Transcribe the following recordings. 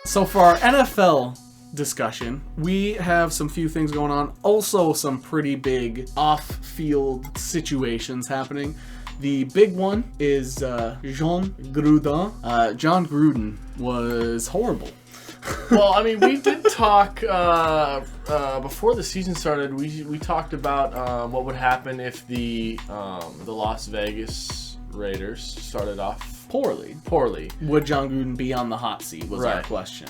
So for our NFL discussion, we have some few things going on. Also some pretty big off-field situations happening. The big one is Jon Gruden. Jon Gruden was horrible. Well, I mean, we did talk before the season started. We talked about what would happen if the Las Vegas Raiders started off Poorly. Would Jon Gruden be on the hot seat was our question.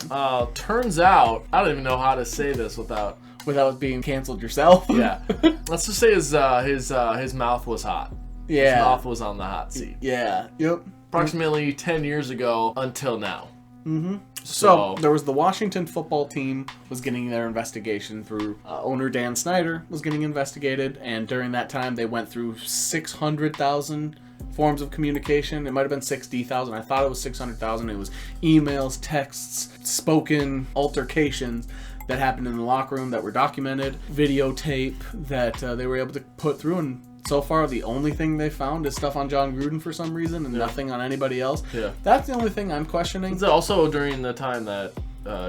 Turns out, I don't even know how to say this without being canceled yourself. Yeah. Let's just say his mouth was hot. Yeah. His mouth was on the hot seat. Yeah. Yep. Approximately 10 years ago until now. Mm-hmm. So there was the Washington football team was getting their investigation through. Owner Dan Snyder was getting investigated, and during that time they went through 600,000 forms of communication. It might have been 60,000. I thought it was 600,000. It was emails, texts, spoken altercations that happened in the locker room that were documented, videotape that they were able to put through, and so far the only thing they found is stuff on Jon Gruden for some reason and nothing on anybody else. Yeah. That's the only thing I'm questioning. It's also during the time that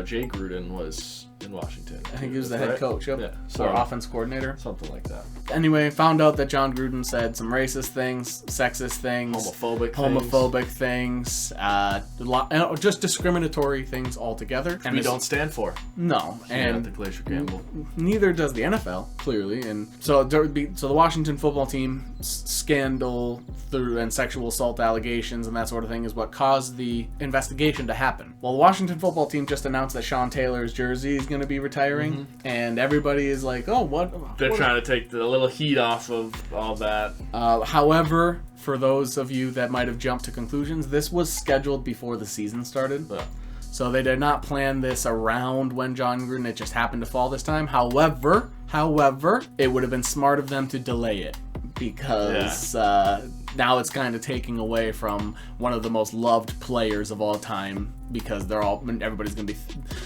Jay Gruden was in Washington. I think he was the head coach, Yeah. So, or offense coordinator. Something like that. Anyway, found out that Jon Gruden said some racist things, sexist things, homophobic things, just discriminatory things altogether. And we don't stand for. No. And the Glaziar Gambol. Neither does the NFL, clearly. And so the Washington football team scandal through and sexual assault allegations and that sort of thing is what caused the investigation to happen. Well, the Washington football team just announced that Sean Taylor's jersey is going to be retiring, and everybody is like, "Oh, what?" They're trying to take the little heat off of all that. However, for those of you that might have jumped to conclusions, this was scheduled before the season started. So they did not plan this around when Jon Gruden. It just happened to fall this time. However, it would have been smart of them to delay it because now it's kind of taking away from one of the most loved players of all time because everybody's going to be.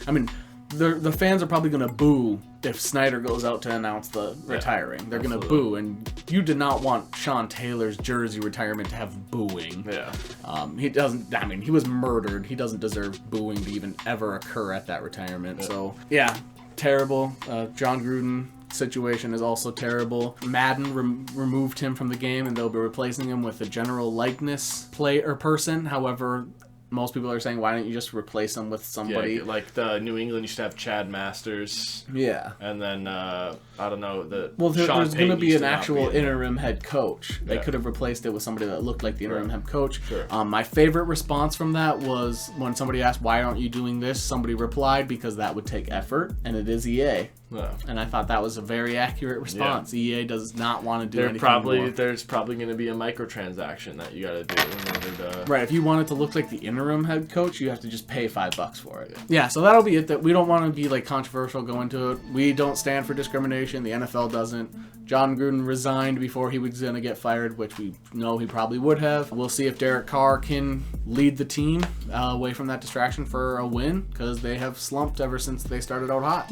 I mean, the fans are probably going to boo if Snyder goes out to announce the retiring. They're going to boo, and you did not want Sean Taylor's jersey retirement to have booing. Yeah. He doesn't. I mean, he was murdered. He doesn't deserve booing to even ever occur at that retirement. Yeah. So yeah, terrible. Jon Gruden situation is also terrible. Madden removed him from the game, and they'll be replacing him with a general likeness person. However, most people are saying, why don't you just replace him with somebody? Yeah, like the New England used to have Chad Masters. Yeah. And then, I don't know, there's going to be an actual interim head coach. They could have replaced it with somebody that looked like the interim head coach. Sure. My favorite response from that was when somebody asked, why aren't you doing this? Somebody replied, because that would take effort, and it is EA. Yeah. And I thought that was a very accurate response. Yeah. EA does not want to do anything more. There's probably going to be a microtransaction that you got to do in order to... Right, if you want it to look like the interim head coach, you have to just pay $5 for it. Yeah, so that'll be it. That we don't want to be like controversial going into it. We don't stand for discrimination. The NFL doesn't. Jon Gruden resigned before he was going to get fired, which we know he probably would have. We'll see if Derek Carr can lead the team away from that distraction for a win, because they have slumped ever since they started out hot.